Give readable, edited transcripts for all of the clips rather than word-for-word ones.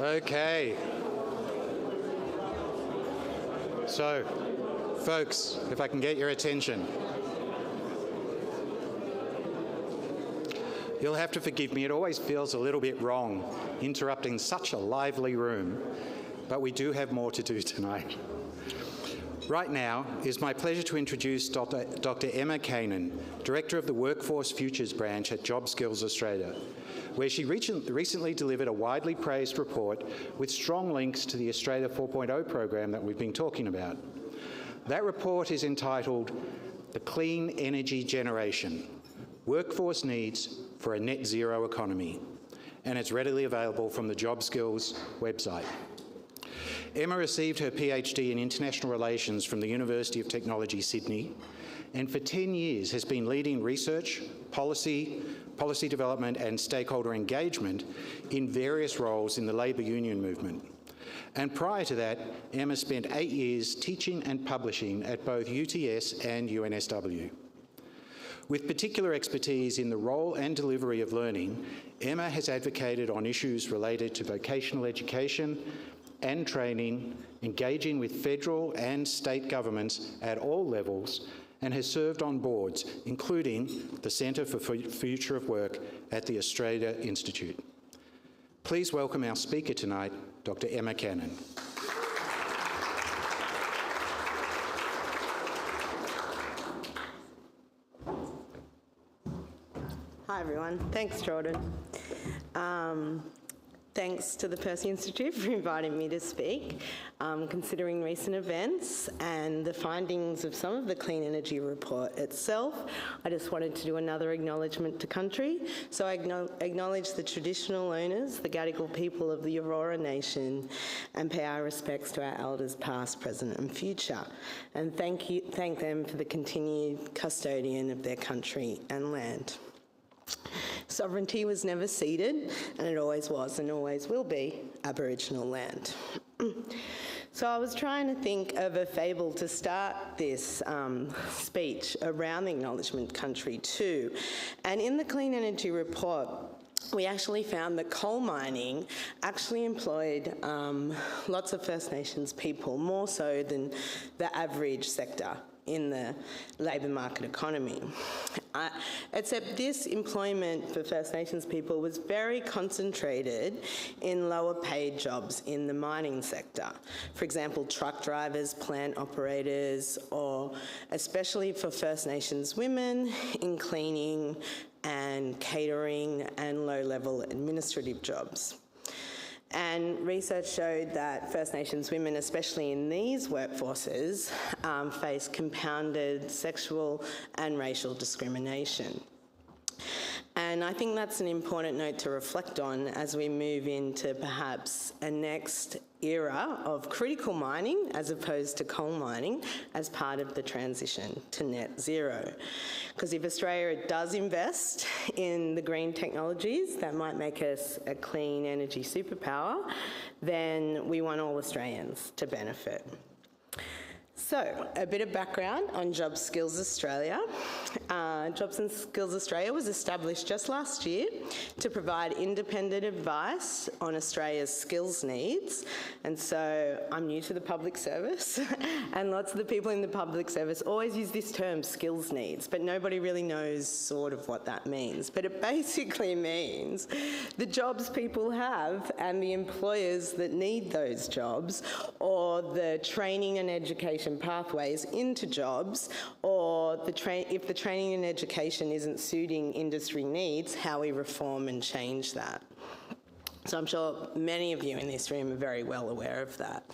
Okay. So, folks, if I can get your attention. You'll have to forgive me, it always feels a little bit wrong interrupting such a lively room, but we do have more to do tonight. Right now, it is my pleasure to introduce Dr. Emma Cannon, Director of the Workforce Futures Branch at Job Skills Australia, where she recently delivered a widely praised report with strong links to the Australia 4.0 program that we've been talking about. That report is entitled The Clean Energy Generation: Workforce Needs for a Net Zero Economy, and it's readily available from the Job Skills website. Emma received her PhD in International Relations from the University of Technology, Sydney, and for 10 years has been leading research, policy development and stakeholder engagement in various roles in the labour union movement. And prior to that, Emma spent 8 years teaching and publishing at both UTS and UNSW. With particular expertise in the role and delivery of learning, Emma has advocated on issues related to vocational education and training, engaging with federal and state governments at all levels, and has served on boards, including the Centre for Future of Work at the Australia Institute. Please welcome our speaker tonight, Dr. Emma Cannon. Hi everyone, thanks Jordan. Thanks to the Pearcey Institute for inviting me to speak. Considering recent events and the findings of some of the Clean Energy Report itself, I just wanted to do another acknowledgement to country. So I acknowledge the traditional owners, the Gadigal people of the Aurora Nation, and pay our respects to our elders past, present and future. And thank them for the continued custodian of their country and land. Sovereignty was never ceded, and it always was and always will be Aboriginal land. So I was trying to think of a fable to start this speech around the acknowledgement country too. And in the Clean Energy Report, we actually found that coal mining actually employed lots of First Nations people, more so than the average sector in the labour market economy. Except this employment for First Nations people was very concentrated in lower paid jobs in the mining sector. For example, truck drivers, plant operators, or especially for First Nations women in cleaning and catering and low-level administrative jobs. And research showed that First Nations women, especially in these workforces, face compounded sexual and racial discrimination. And I think that's an important note to reflect on as we move into perhaps a next era of critical mining as opposed to coal mining as part of the transition to net zero. Because if Australia does invest in the green technologies that might make us a clean energy superpower, then we want all Australians to benefit. So, a bit of background on Job Skills Australia. Jobs and Skills Australia was established just last year to provide independent advice on Australia's skills needs. And so I'm new to the public service and lots of the people in the public service always use this term, skills needs, but nobody really knows sort of what that means. But it basically means the jobs people have and the employers that need those jobs, or the training and education pathways into jobs, or if the training and education isn't suiting industry needs, how we reform and change that. So I'm sure many of you in this room are very well aware of that.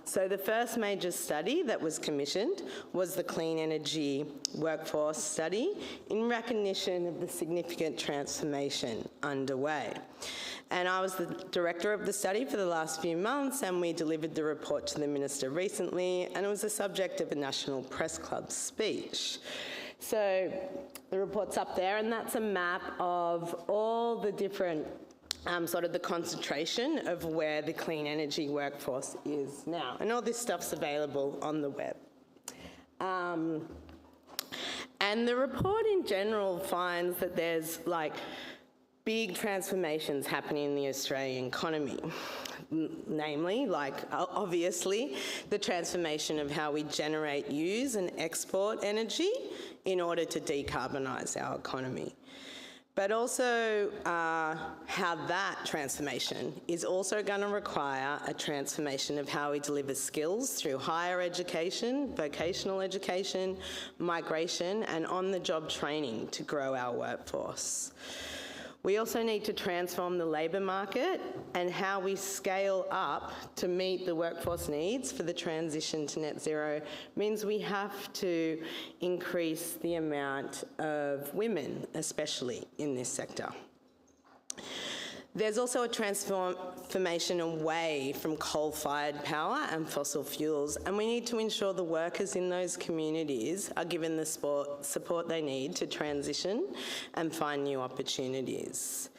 So the first major study that was commissioned was the Clean Energy Workforce Study in recognition of the significant transformation underway. And I was the director of the study for the last few months, and we delivered the report to the Minister recently, and it was the subject of a National Press Club speech. So the report's up there, and that's a map of all the different sort of the concentration of where the clean energy workforce is now. And all this stuff's available on the web. And the report in general finds that there's like big transformations happening in the Australian economy. Namely, obviously, the transformation of how we generate, use and export energy in order to decarbonise our economy. But also how that transformation is also going to require a transformation of how we deliver skills through higher education, vocational education, migration and on-the-job training to grow our workforce. We also need to transform the labour market, and how we scale up to meet the workforce needs for the transition to net zero means we have to increase the amount of women, especially in this sector. There's also a transformation away from coal-fired power and fossil fuels, and we need to ensure the workers in those communities are given the support they need to transition and find new opportunities.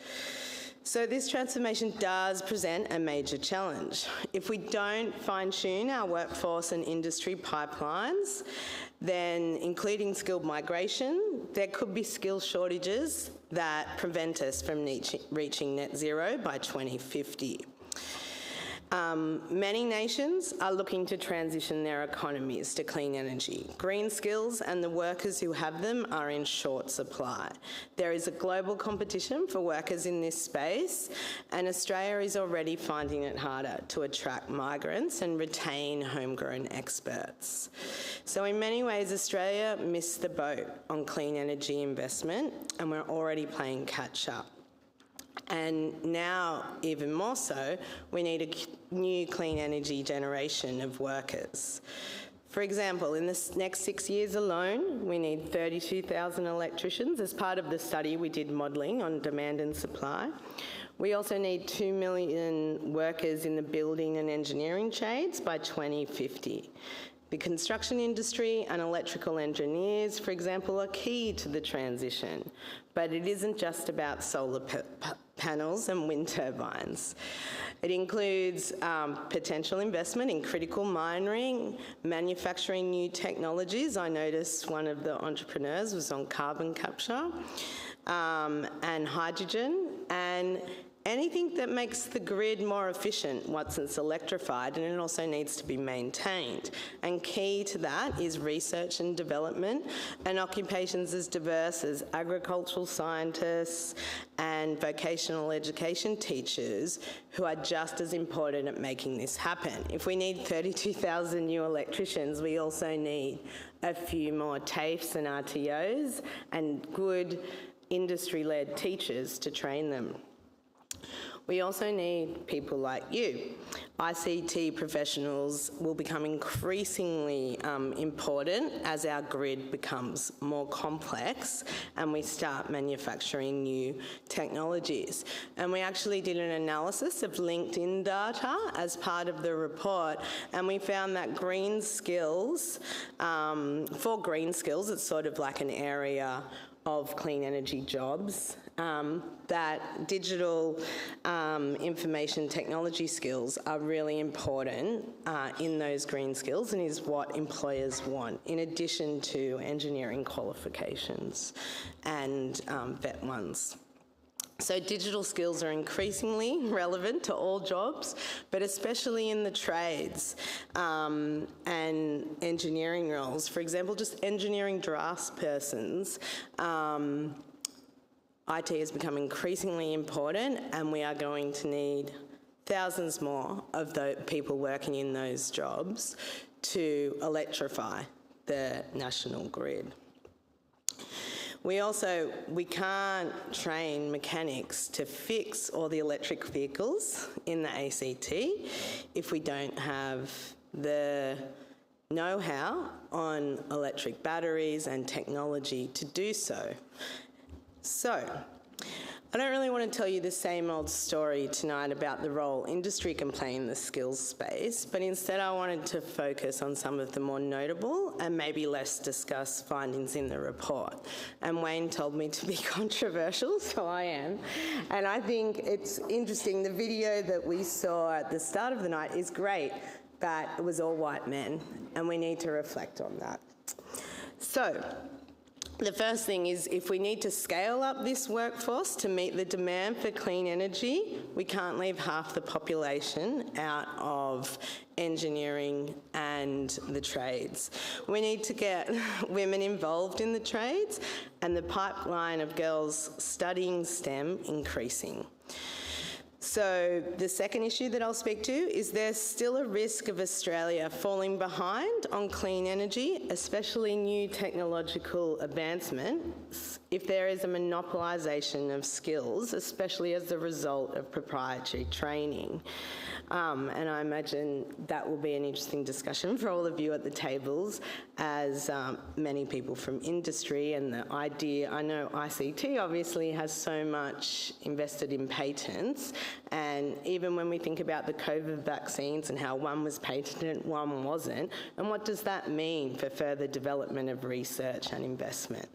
So this transformation does present a major challenge. If we don't fine-tune our workforce and industry pipelines, then including skilled migration, there could be skill shortages that prevent us from reaching net zero by 2050. Many nations are looking to transition their economies to clean energy. Green skills and the workers who have them are in short supply. There is a global competition for workers in this space, and Australia is already finding it harder to attract migrants and retain homegrown experts. So in many ways, Australia missed the boat on clean energy investment, and we're already playing catch up. And now, even more so, we need a new clean energy generation of workers. For example, in the next 6 years alone, we need 32,000 electricians as part of the study we did modelling on demand and supply. We also need 2 million workers in the building and engineering trades by 2050. The construction industry and electrical engineers, for example, are key to the transition, but it isn't just about solar panels and wind turbines. It includes potential investment in critical mining, manufacturing new technologies. I noticed one of the entrepreneurs was on carbon capture, and hydrogen, and anything that makes the grid more efficient once it's electrified, and it also needs to be maintained. And key to that is research and development and occupations as diverse as agricultural scientists and vocational education teachers, who are just as important at making this happen. If we need 32,000 new electricians, we also need a few more TAFEs and RTOs and good industry-led teachers to train them. We also need people like you. ICT professionals will become increasingly important as our grid becomes more complex and we start manufacturing new technologies. And we actually did an analysis of LinkedIn data as part of the report, and we found that green skills, for green skills, it's sort of like an area of clean energy jobs, that digital information technology skills are really important in those green skills, and is what employers want, in addition to engineering qualifications and vet ones. So digital skills are increasingly relevant to all jobs, but especially in the trades and engineering roles. For example, just engineering draftspersons, IT has become increasingly important, and we are going to need thousands more of the people working in those jobs to electrify the national grid. We can't train mechanics to fix all the electric vehicles in the ACT if we don't have the know-how on electric batteries and technology to do so. So, I don't really want to tell you the same old story tonight about the role industry can play in the skills space, but instead I wanted to focus on some of the more notable and maybe less discussed findings in the report. And Wayne told me to be controversial, so I am. And I think it's interesting, the video that we saw at the start of the night is great, but it was all white men, and we need to reflect on that. So, The first thing is, if we need to scale up this workforce to meet the demand for clean energy, we can't leave half the population out of engineering and the trades. We need to get women involved in the trades and the pipeline of girls studying STEM increasing. So the second issue that I'll speak to is there's still a risk of Australia falling behind on clean energy, especially new technological advancements, if there is a monopolisation of skills, especially as a result of proprietary training. And I imagine that will be an interesting discussion for all of you at the tables, as many people from industry and the idea, I know ICT obviously has so much invested in patents, and even when we think about the COVID vaccines and how one was patented, one wasn't, and what does that mean for further development of research and investment?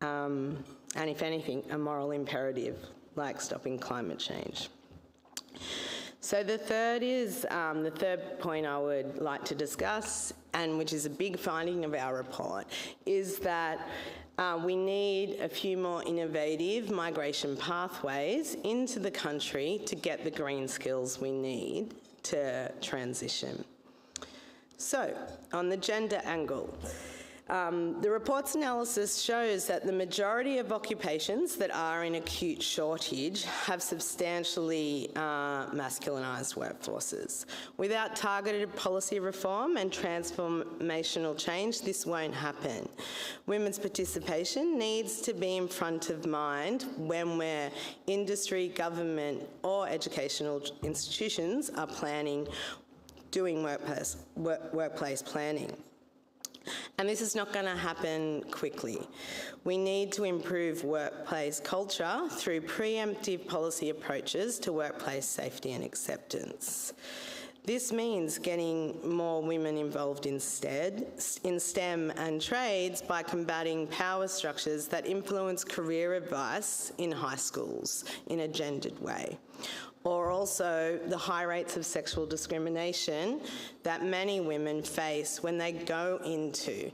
And if anything, a moral imperative like stopping climate change. So the third is, the third point I would like to discuss, and which is a big finding of our report, is that we need a few more innovative migration pathways into the country to get the green skills we need to transition. So, on the gender angle, the report's analysis shows that the majority of occupations that are in acute shortage have substantially masculinised workforces. Without targeted policy reform and transformational change, this won't happen. Women's participation needs to be in front of mind when we're industry, government or educational institutions are planning, doing workplace planning. And this is not going to happen quickly. We need to improve workplace culture through preemptive policy approaches to workplace safety and acceptance. This means getting more women involved in STEM and trades by combating power structures that influence career advice in high schools in a gendered way. Or also the high rates of sexual discrimination that many women face when they go into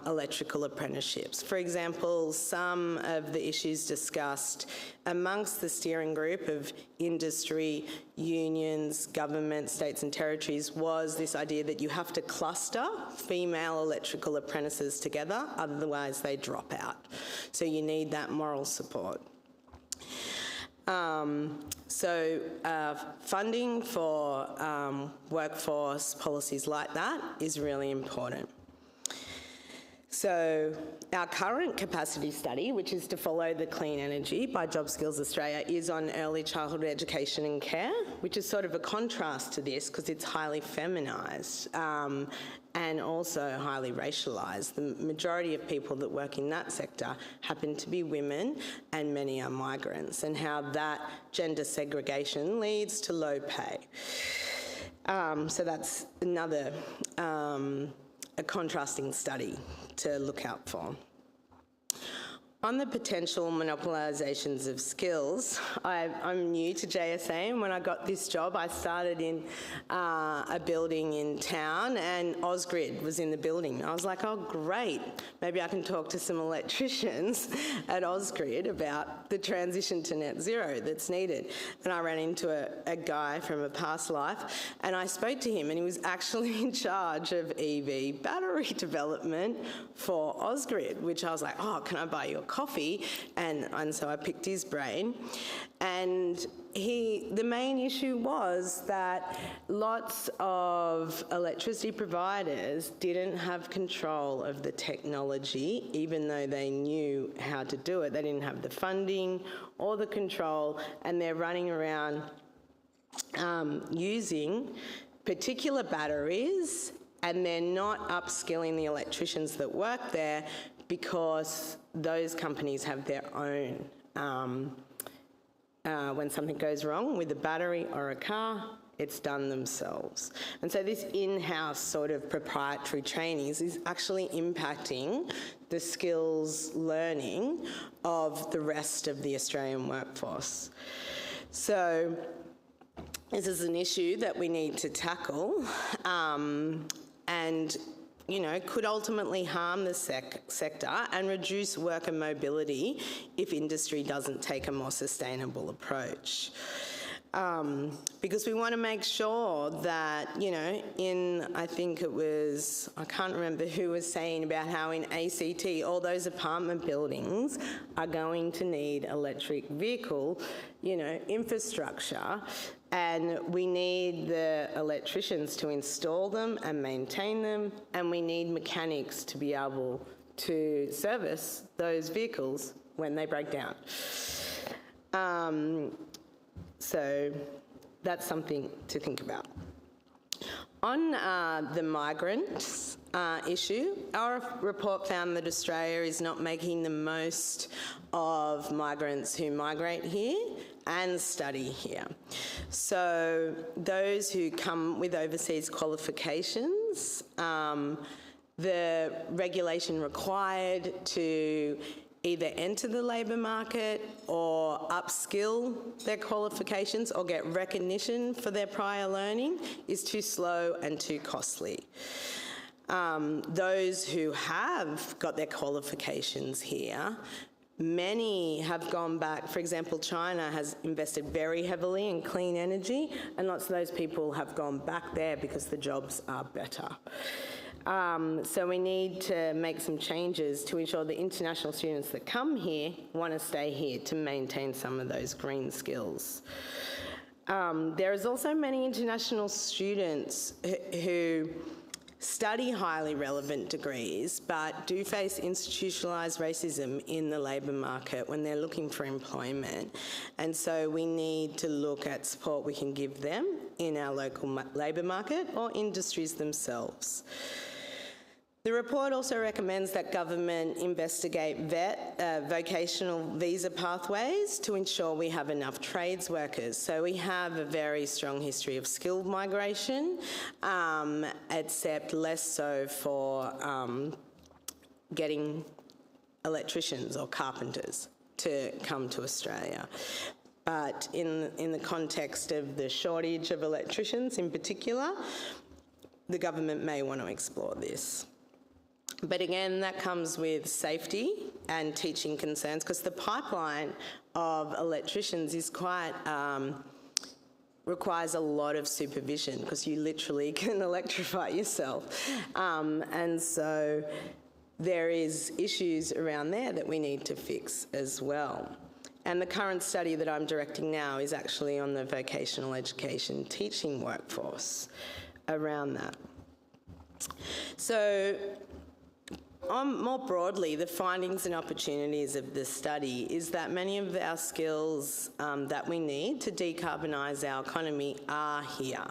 electrical apprenticeships. For example, some of the issues discussed amongst the steering group of industry, unions, government, states and territories was this idea that you have to cluster female electrical apprentices together, otherwise they drop out. So you need that moral support. Funding for workforce policies like that is really important. So our current capacity study, which is to follow the clean energy by Job Skills Australia, is on early childhood education and care, which is sort of a contrast to this because it's highly feminised and also highly racialised. The majority of people that work in that sector happen to be women and many are migrants, and how that gender segregation leads to low pay. So that's another a contrasting study to look out for. On the potential monopolisations of skills, I'm new to JSA, and when I got this job, I started in a building in town, and Ausgrid was in the building. I was like, oh, great. Maybe I can talk to some electricians at Ausgrid about the transition to net zero that's needed. And I ran into a guy from a past life, and I spoke to him, and he was actually in charge of EV battery development for Ausgrid, which I was like, oh, can I buy you a coffee? And so I picked his brain. And the main issue was that lots of electricity providers didn't have control of the technology, even though they knew how to do it. They didn't have the funding or the control, and they're running around using particular batteries, and they're not upskilling the electricians that work there because those companies have their own. When something goes wrong with a battery or a car, it's done themselves. And so this in-house sort of proprietary training is actually impacting the skills learning of the rest of the Australian workforce. So this is an issue that we need to tackle, and could ultimately harm the sector and reduce worker mobility if industry doesn't take a more sustainable approach. Because we want to make sure that, I think it was, I can't remember who was saying about how in ACT, all those apartment buildings are going to need electric vehicle, infrastructure, and we need the electricians to install them and maintain them, and we need mechanics to be able to service those vehicles when they break down. So that's something to think about. On the migrants issue, our report found that Australia is not making the most of migrants who migrate here and study here. So those who come with overseas qualifications, the regulation required to either enter the labour market or upskill their qualifications or get recognition for their prior learning is too slow and too costly. Those who have got their qualifications here, many have gone back. For example, China has invested very heavily in clean energy, and lots of those people have gone back there because the jobs are better. So we need to make some changes to ensure the international students that come here want to stay here to maintain some of those green skills. There is also many international students who study highly relevant degrees but do face institutionalised racism in the labour market when they're looking for employment. And so we need to look at support we can give them in our local labour market or industries themselves. The report also recommends that government investigate vocational visa pathways to ensure we have enough trades workers. So we have a very strong history of skilled migration, except less so for getting electricians or carpenters to come to Australia. But in the context of the shortage of electricians in particular, the government may want to explore this. But again, that comes with safety and teaching concerns, because the pipeline of electricians is quite, requires a lot of supervision, because you literally can electrify yourself. And so there is issues around there that we need to fix as well. And the current study that I'm directing now is actually on the vocational education teaching workforce around that. So, more broadly, the findings and opportunities of this study is that many of our skills that we need to decarbonise our economy are here.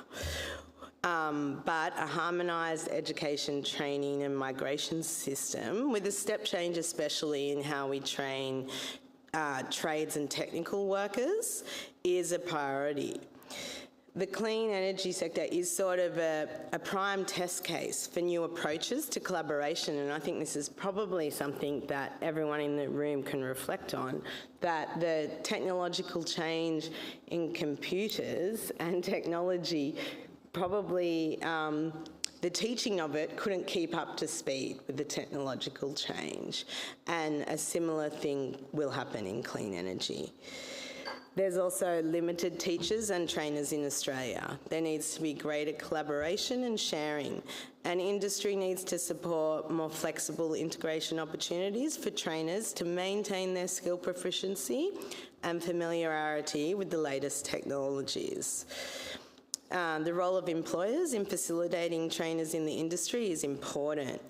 But a harmonised education, training and migration system with a step change especially in how we train trades and technical workers is a priority. The clean energy sector is sort of a prime test case for new approaches to collaboration, and I think this is probably something that everyone in the room can reflect on, that the technological change in computers and technology probably the teaching of it couldn't keep up to speed with the technological change, and a similar thing will happen in clean energy. There's also limited teachers and trainers in Australia. There needs to be greater collaboration and sharing, and industry needs to support more flexible integration opportunities for trainers to maintain their skill proficiency and familiarity with the latest technologies. The role of employers in facilitating trainers in the industry is important.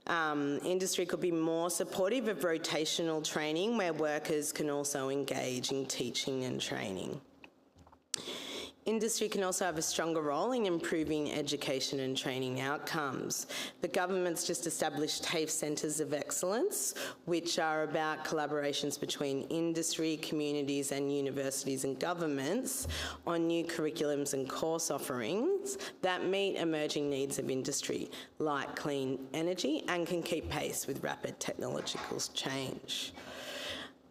Industry could be more supportive of rotational training where workers can also engage in teaching and training. Industry can also have a stronger role in improving education and training outcomes. The government's just established TAFE Centres of Excellence, which are about collaborations between industry, communities and universities and governments on new curriculums and course offerings that meet emerging needs of industry, like clean energy, and can keep pace with rapid technological change.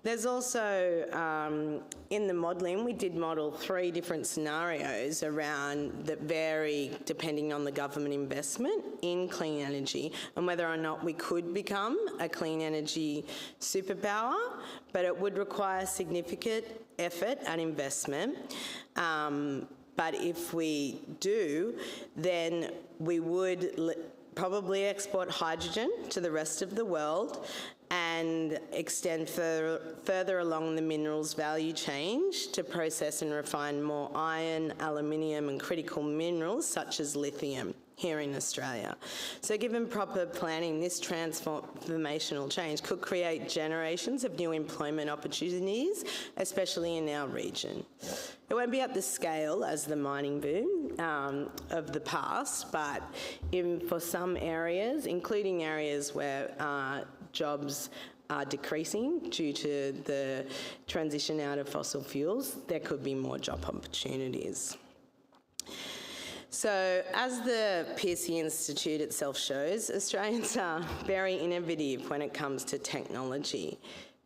There's also, in the modelling, we did model 3 different scenarios around that vary depending on the government investment in clean energy and whether or not we could become a clean energy superpower, but it would require significant effort and investment. But if we do, then we would probably export hydrogen to the rest of the world and extend further along the minerals value chain to process and refine more iron, aluminium and critical minerals such as lithium here in Australia. So given proper planning, this transformational change could create generations of new employment opportunities, especially in our region. It won't be at the scale as the mining boom of the past, but for some areas, including areas where jobs are decreasing due to the transition out of fossil fuels, there could be more job opportunities. So, as the Pearcey Institute itself shows, Australians are very innovative when it comes to technology.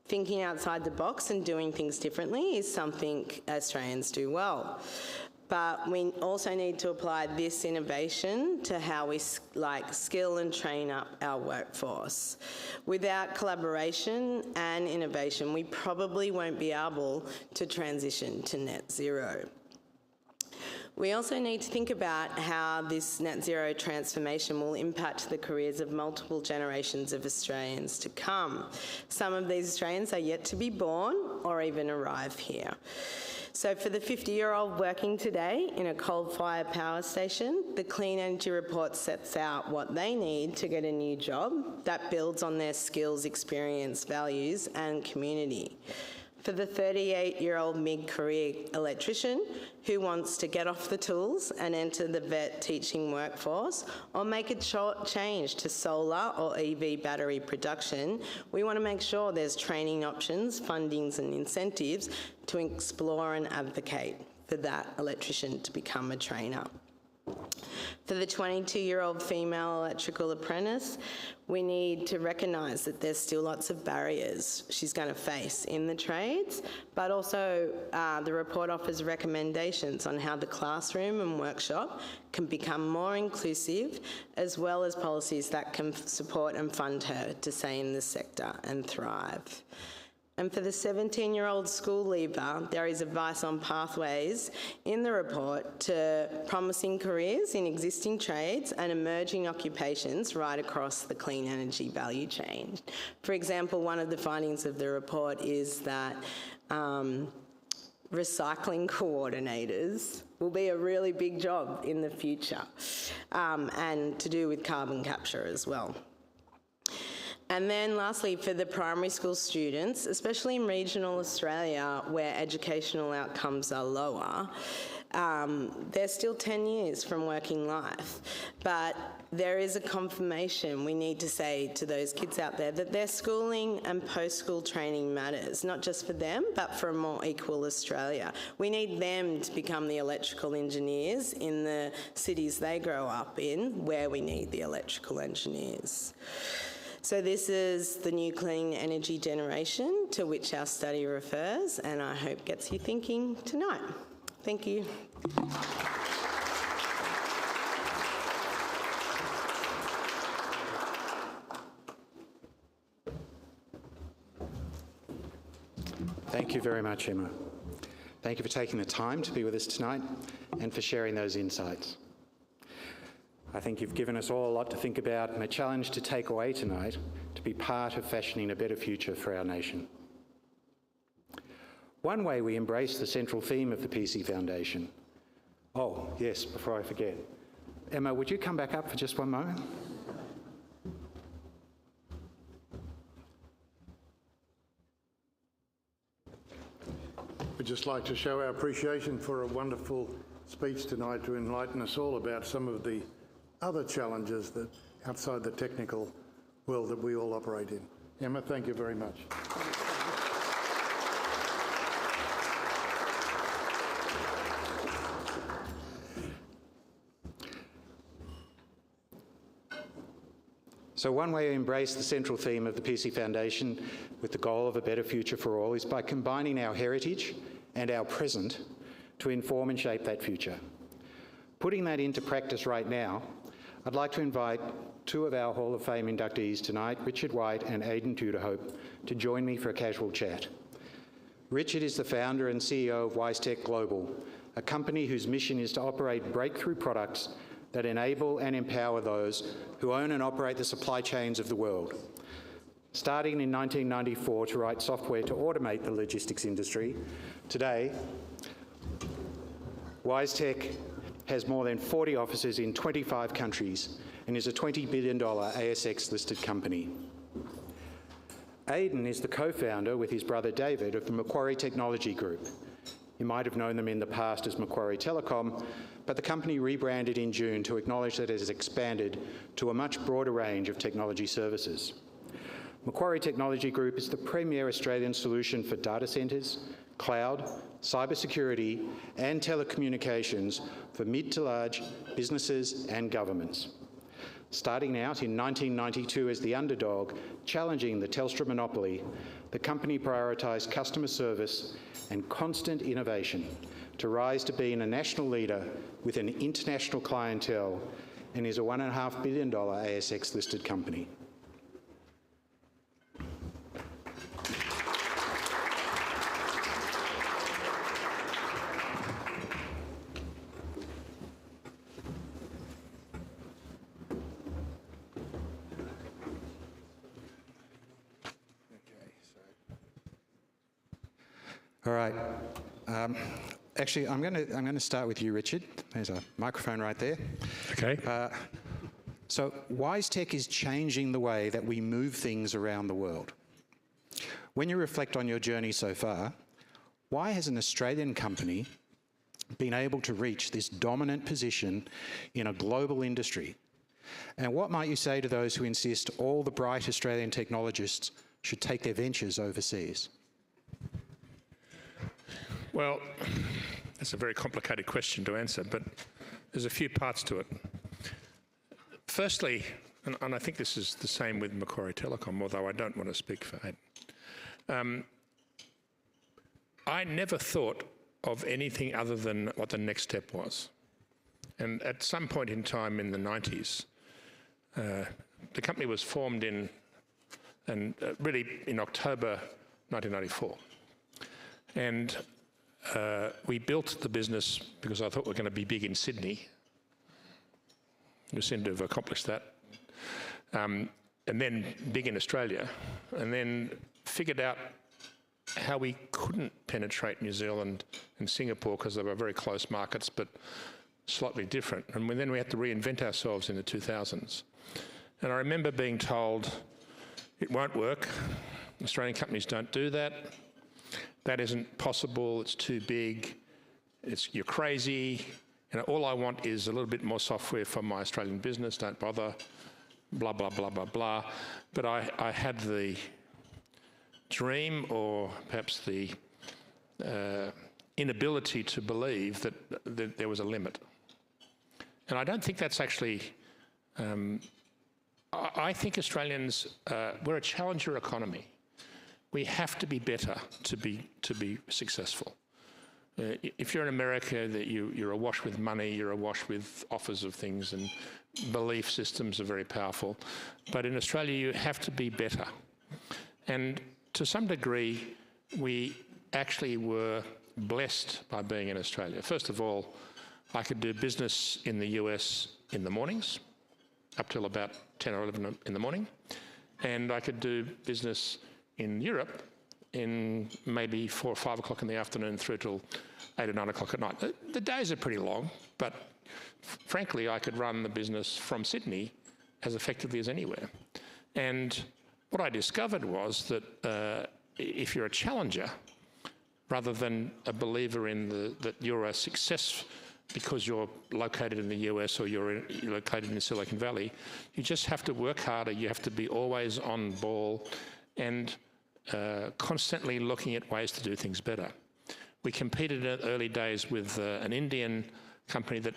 Thinking outside the box and doing things differently is something Australians do well. But we also need to apply this innovation to how we skill and train up our workforce. Without collaboration and innovation, we probably won't be able to transition to net zero. We also need to think about how this net zero transformation will impact the careers of multiple generations of Australians to come. Some of these Australians are yet to be born or even arrive here. So for the 50-year-old working today in a coal-fired power station, the Clean Energy Report sets out what they need to get a new job that builds on their skills, experience, values and community. For the 38-year-old mid-career electrician who wants to get off the tools and enter the vet teaching workforce or make a change to solar or EV battery production, we want to make sure there's training options, fundings and incentives to explore and advocate for that electrician to become a trainer. For the 22-year-old female electrical apprentice, we need to recognise that there's still lots of barriers she's going to face in the trades, but also the report offers recommendations on how the classroom and workshop can become more inclusive, as well as policies that can support and fund her to stay in the sector and thrive. And for the 17-year-old school leaver, there is advice on pathways in the report to promising careers in existing trades and emerging occupations right across the clean energy value chain. For example, one of the findings of the report is that recycling coordinators will be a really big job in the future, and to do with carbon capture as well. And then lastly, for the primary school students, especially in regional Australia where educational outcomes are lower, they're still 10 years from working life. But there is a confirmation we need to say to those kids out there that their schooling and post-school training matters, not just for them, but for a more equal Australia. We need them to become the electrical engineers in the cities they grow up in, where we need the electrical engineers. So this is the new clean energy generation to which our study refers, and I hope gets you thinking tonight. Thank you. Thank you very much, Emma. Thank you for taking the time to be with us tonight and for sharing those insights. I think you've given us all a lot to think about and a challenge to take away tonight to be part of fashioning a better future for our nation. One way we embrace the central theme of the Pearcey Foundation. Oh, yes, before I forget. Emma, would you come back up for just one moment? We'd just like to show our appreciation for a wonderful speech tonight to enlighten us all about some of the other challenges that outside the technical world that we all operate in. Emma, thank you very much. So one way to embrace the central theme of the Pearcey Foundation with the goal of a better future for all is by combining our heritage and our present to inform and shape that future. Putting that into practice right now, I'd like to invite two of our Hall of Fame inductees tonight, Richard White and Aidan Tudorhope, to join me for a casual chat. Richard is the founder and CEO of WiseTech Global, a company whose mission is to operate breakthrough products that enable and empower those who own and operate the supply chains of the world. Starting in 1994 to write software to automate the logistics industry, today, WiseTech has more than 40 offices in 25 countries and is a $20 billion ASX-listed company. Aidan is the co-founder with his brother David of the Macquarie Technology Group. You might have known them in the past as Macquarie Telecom, but the company rebranded in June to acknowledge that it has expanded to a much broader range of technology services. Macquarie Technology Group is the premier Australian solution for data centres, cloud, cybersecurity and telecommunications for mid to large businesses and governments. Starting out in 1992 as the underdog, challenging the Telstra monopoly, the company prioritised customer service and constant innovation to rise to being a national leader with an international clientele and is a $1.5 billion ASX-listed company. All right. Actually, I'm going to start with you, Richard. There's a microphone right there. Okay. So WiseTech is changing the way that we move things around the world. When you reflect on your journey so far, why has an Australian company been able to reach this dominant position in a global industry? And what might you say to those who insist all the bright Australian technologists should take their ventures overseas? Well, that's a very complicated question to answer, but there's a few parts to it. Firstly, and I think this is the same with Macquarie Telecom, although I don't want to speak for Aidan. I never thought of anything other than what the next step was. And at some point in time in the 90s, the company was formed really in October 1994. And we built the business because I thought we were going to be big in Sydney. We seem to have accomplished that. And then big in Australia. And then figured out how we couldn't penetrate New Zealand and Singapore because they were very close markets, but slightly different. And then we had to reinvent ourselves in the 2000s. And I remember being told, it won't work. Australian companies don't do that. That isn't possible, it's too big, you're crazy. All I want is a little bit more software for my Australian business, don't bother, blah, blah, blah, blah, blah. But I had the dream, or perhaps the inability to believe that there was a limit. And I don't think that's actually, I think Australians, we're a challenger economy. We have to be better to be successful. If you're in America, you're awash with money, you're awash with offers of things, and belief systems are very powerful. But in Australia, you have to be better. And to some degree, we actually were blessed by being in Australia. First of all, I could do business in the US in the mornings, up till about 10 or 11 in the morning. And I could do business in Europe in maybe 4 or 5 o'clock in the afternoon through till 8 or 9 o'clock at night. The days are pretty long, but frankly, I could run the business from Sydney as effectively as anywhere. And what I discovered was that if you're a challenger, rather than a believer in that you're a success because you're located in the US or you're located in Silicon Valley, you just have to work harder, you have to be always on ball, and constantly looking at ways to do things better. We competed in the early days with an Indian company that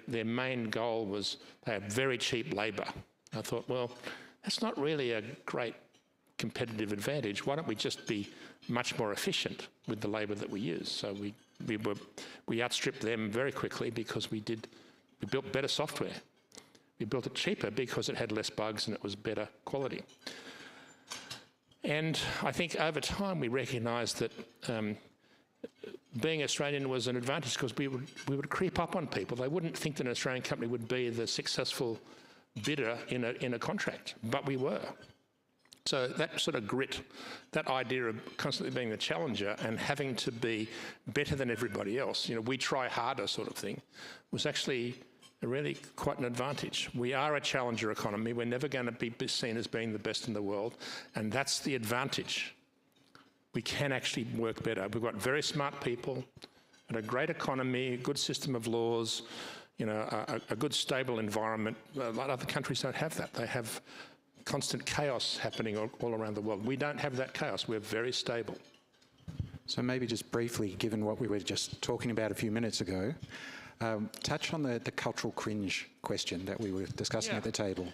their main goal was they had very cheap labour. I thought, well, That's not really a great competitive advantage. Why don't we just be much more efficient with the labour that we use? So we outstripped them very quickly because we built better software. We built it cheaper because it had less bugs and it was better quality. And I think over time we recognised that being Australian was an advantage because we would creep up on people. They wouldn't think that an Australian company would be the successful bidder in a contract, but we were. So that sort of grit, that idea of constantly being the challenger and having to be better than everybody else, we try harder sort of thing, was actually really quite an advantage. We are a challenger economy. We're never going to be seen as being the best in the world, and that's the advantage. We can actually work better. We've got very smart people and a great economy, a good system of laws, a good stable environment. A lot of other countries don't have that. They have constant chaos happening all around the world. We don't have that chaos. We're very stable. So maybe just briefly, given what we were just talking about a few minutes ago, touch on the cultural cringe question that we were discussing at the table.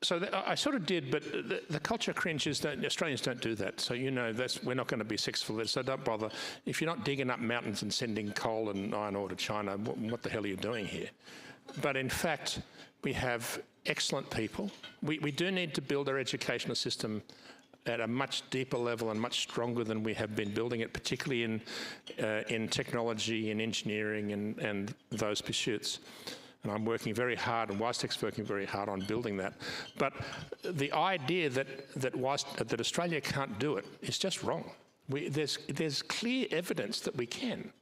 So I sort of did, but the culture cringe is that Australians don't do that. So we're not going to be successful. So don't bother. If you're not digging up mountains and sending coal and iron ore to China, what the hell are you doing here? But in fact, we have excellent people. We do need to build our educational system at a much deeper level and much stronger than we have been building it, particularly in technology and engineering and those pursuits. And I'm working very hard, and WiseTech's working very hard on building that. But the idea that Australia can't do it is just wrong. There's clear evidence that we can.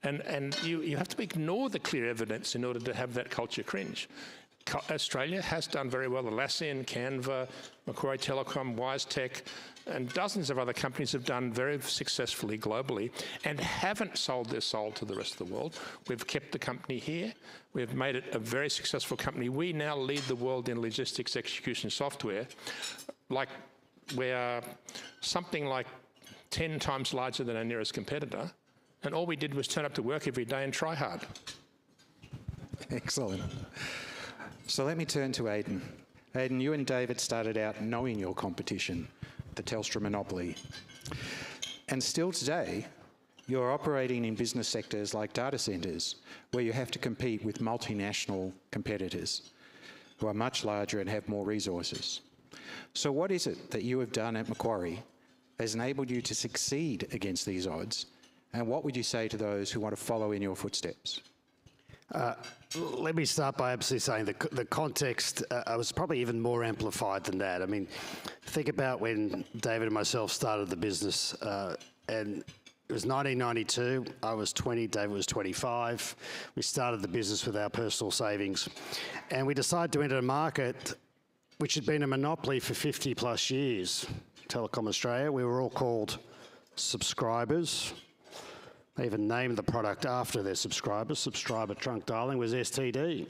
And you have to ignore the clear evidence in order to have that culture cringe. Australia has done very well. Atlassian, Canva, Macquarie Telecom, WiseTech, and dozens of other companies have done very successfully globally and haven't sold their soul to the rest of the world. We've kept the company here. We've made it a very successful company. We now lead the world in logistics execution software. We are something like 10 times larger than our nearest competitor. And all we did was turn up to work every day and try hard. Excellent. So let me turn to Aidan. Aidan, you and David started out knowing your competition, the Telstra monopoly. And still today, you're operating in business sectors like data centres, where you have to compete with multinational competitors who are much larger and have more resources. So what is it that you have done at Macquarie has enabled you to succeed against these odds? And what would you say to those who want to follow in your footsteps? Let me start by absolutely saying the context was probably even more amplified than that. I mean, think about when David and myself started the business, and it was 1992. I was 20, David was 25. We started the business with our personal savings, and we decided to enter a market which had been a monopoly for 50 plus years. Telecom Australia, we were all called subscribers. They even named the product after their subscribers. Subscriber trunk dialing was STD.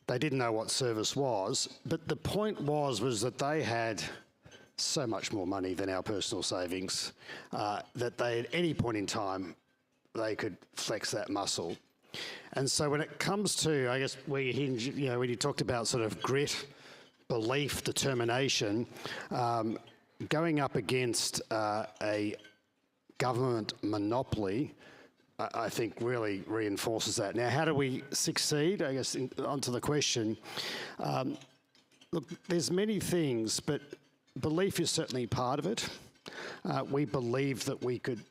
They didn't know what service was, but the point was that they had so much more money than our personal savings that they, at any point in time, they could flex that muscle. And so when it comes to, I guess, where you hinge, when you talked about sort of grit, belief, determination, going up against a government monopoly, I think really reinforces that. Now, how do we succeed? I guess onto the question. Look, there's many things, but belief is certainly part of it. We believed that we could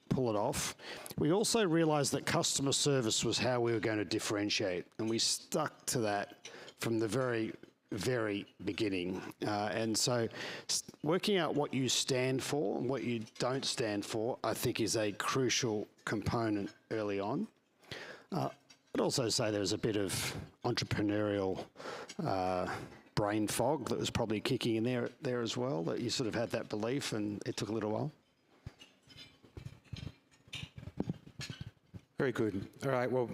pull it off. We also realised that customer service was how we were going to differentiate, and we stuck to that from the very beginning. And so working out what you stand for and what you don't stand for, I think, is a crucial component early on. I'd also say there was a bit of entrepreneurial brain fog that was probably kicking in there as well, that you sort of had that belief and it took a little while. Very good. All right, well,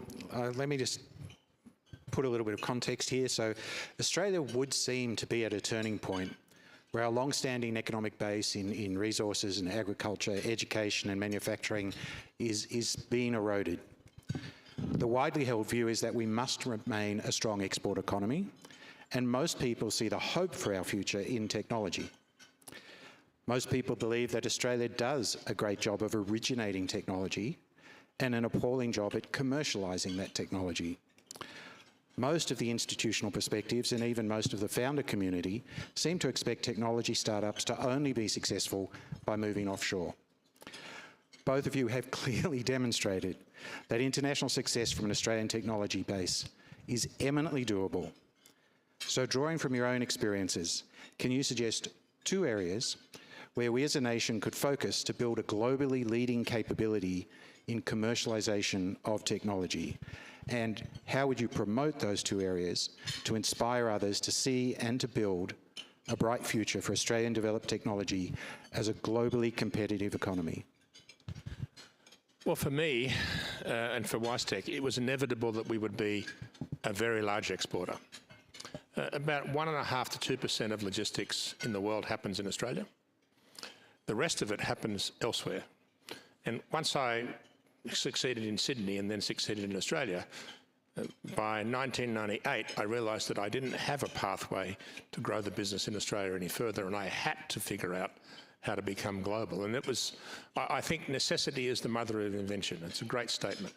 let me just put a little bit of context here. So Australia would seem to be at a turning point where our long-standing economic base in resources and agriculture, education and manufacturing is being eroded. The widely held view is that we must remain a strong export economy and most people see the hope for our future in technology. Most people believe that Australia does a great job of originating technology and an appalling job at commercialising that technology. Most of the institutional perspectives and even most of the founder community seem to expect technology startups to only be successful by moving offshore. Both of you have clearly demonstrated that international success from an Australian technology base is eminently doable. So drawing from your own experiences, can you suggest 2 areas where we as a nation could focus to build a globally leading capability in commercialisation of technology? And how would you promote those 2 areas to inspire others to see and to build a bright future for Australian developed technology as a globally competitive economy? Well, for me and for WiseTech, it was inevitable that we would be a very large exporter. About 1.5% to 2% of logistics in the world happens in Australia. The rest of it happens elsewhere. And once I succeeded in Sydney and then succeeded in Australia, by 1998, I realised that I didn't have a pathway to grow the business in Australia any further, and I had to figure out how to become global. And it was, I think necessity is the mother of invention. It's a great statement.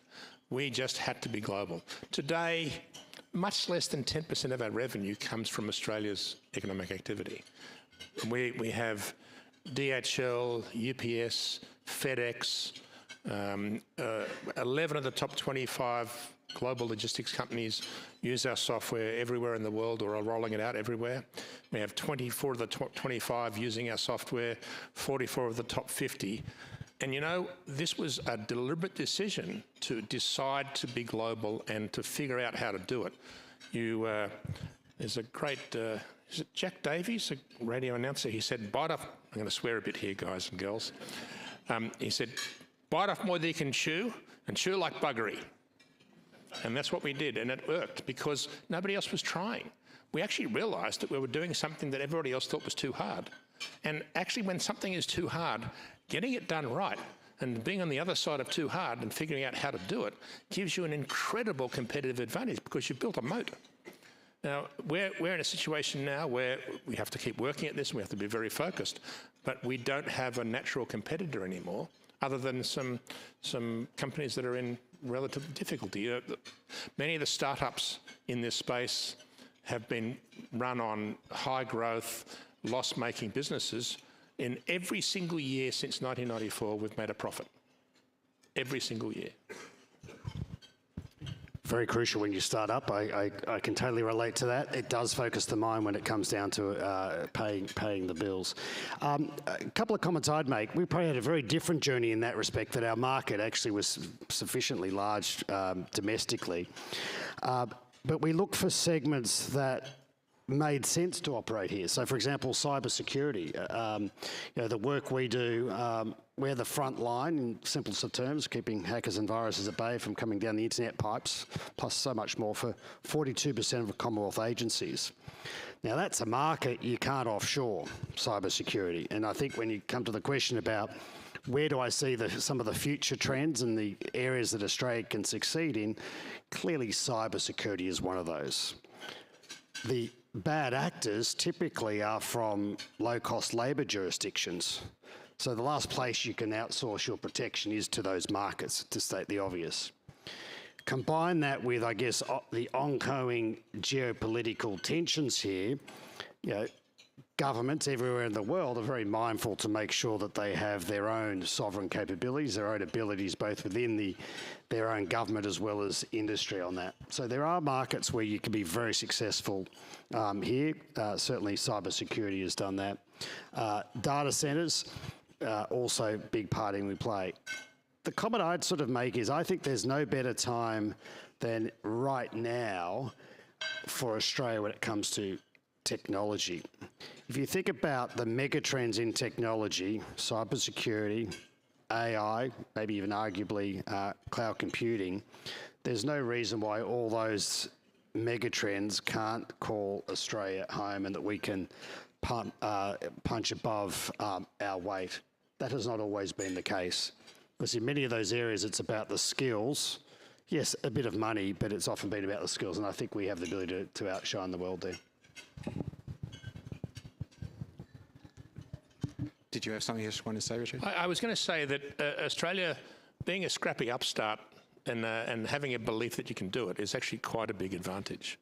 We just had to be global. Today, much less than 10% of our revenue comes from Australia's economic activity. We have DHL, UPS, FedEx, 11 of the top 25 global logistics companies use our software everywhere in the world or are rolling it out everywhere. We have 24 of the top 25 using our software, 44 of the top 50. And you know, this was a deliberate decision to decide to be global and to figure out how to do it. There's a great, is it Jack Davies, a radio announcer? He said, bite off, I'm going to swear a bit here, guys and girls. He said, bite off more than you can chew and chew like buggery. And that's what we did, and it worked because nobody else was trying. We actually realised that we were doing something that everybody else thought was too hard. And actually, when something is too hard, getting it done right and being on the other side of too hard and figuring out how to do it gives you an incredible competitive advantage because you've built a moat. Now, we're in a situation now where we have to keep working at this and we have to be very focused, but we don't have a natural competitor anymore other than some companies that are in relative difficulty. Many of the startups in this space have been run on high growth, loss-making businesses. In every single year since 1994, we've made a profit. Every single year. Very crucial when you start up. I can totally relate to that. It does focus the mind when it comes down to paying the bills. A couple of comments I'd make. We probably had a very different journey in that respect, that our market actually was sufficiently large domestically. But we look for segments that made sense to operate here. So, for example, cybersecurity. The work we do, we're the front line, in simplest of terms, keeping hackers and viruses at bay from coming down the internet pipes, plus so much more for 42% of the Commonwealth agencies. Now, that's a market you can't offshore, cybersecurity. And I think when you come to the question about where do I see some of the future trends and the areas that Australia can succeed in, clearly cybersecurity is one of those. The bad actors typically are from low-cost labour jurisdictions. So the last place you can outsource your protection is to those markets, to state the obvious. Combine that with, I guess, the ongoing geopolitical tensions here. Governments everywhere in the world are very mindful to make sure that they have their own sovereign capabilities, their own abilities, both within their own government as well as industry on that. So there are markets where you can be very successful here. Certainly cybersecurity has done that. Data centres, also big part in we play. The comment I'd sort of make is I think there's no better time than right now for Australia when it comes to technology. If you think about the mega trends in technology, cybersecurity, AI, maybe even arguably cloud computing, there's no reason why all those mega trends can't call Australia home and that we can punch above our weight. That has not always been the case. Because in many of those areas, it's about the skills. Yes, a bit of money, but it's often been about the skills, and I think we have the ability to outshine the world there. Did you have something you just wanted to say, Richard? I was going to say that Australia, being a scrappy upstart and having a belief that you can do it is actually quite a big advantage.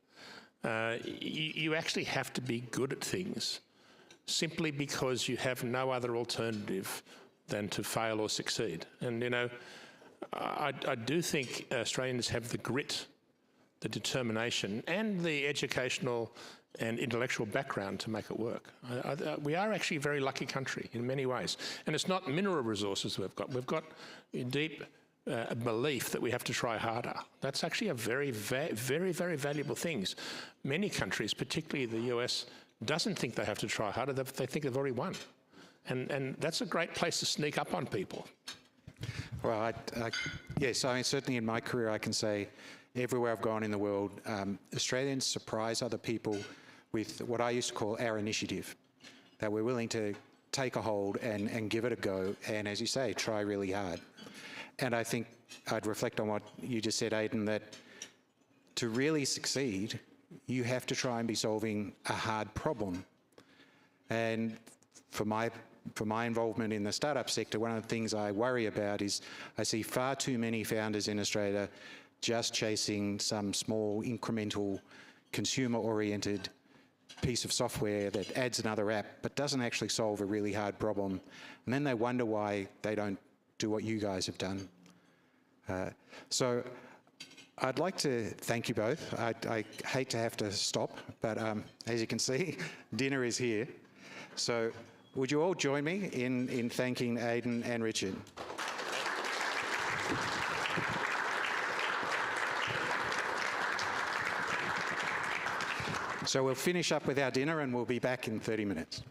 You actually have to be good at things simply because you have no other alternative than to fail or succeed. And, you know, I do think Australians have the grit, the determination and the educational and intellectual background to make it work. We are actually a very lucky country in many ways. And it's not mineral resources we've got. We've got a deep belief that we have to try harder. That's actually a very, very valuable thing. Many countries, particularly the US, doesn't think they have to try harder. They think they've already won. And that's a great place to sneak up on people. Well, yes, I mean, certainly in my career I can say everywhere I've gone in the world, Australians surprise other people with what I used to call our initiative, that we're willing to take a hold and give it a go, and as you say, try really hard. And I think I'd reflect on what you just said, Aidan, that to really succeed, you have to try and be solving a hard problem. And for my involvement in the startup sector, one of the things I worry about is I see far too many founders in Australia just chasing some small, incremental, consumer-oriented piece of software that adds another app but doesn't actually solve a really hard problem. And then they wonder why they don't do what you guys have done. So I'd like to thank you both. I hate to have to stop, but as you can see, dinner is here. So would you all join me in thanking Aidan and Richard? So we'll finish up with our dinner and we'll be back in 30 minutes.